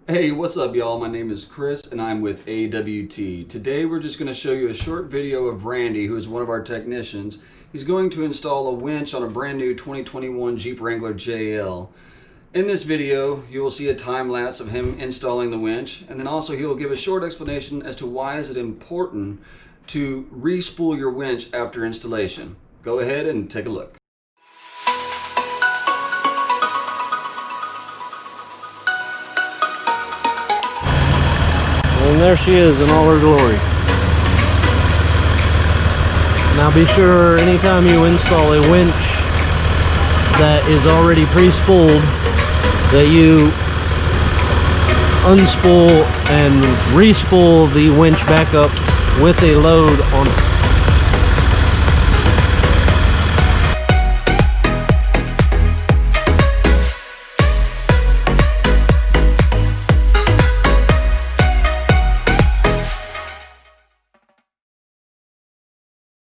Hey, what's up y'all? My name is Chris and I'm with AWT. Today we're just going to show you a short video of Randy, who is one of our technicians. He's going to install a winch on a brand new 2021 Jeep Wrangler JL. In this video, you will see a time lapse of him installing the winch, and then also he will give a short explanation as to why is it important to re-spool your winch after installation. Go ahead and take a look. And there she is in all her glory. Now be sure anytime you install a winch that is already pre-spooled that you unspool and re-spool the winch back up with a load on it.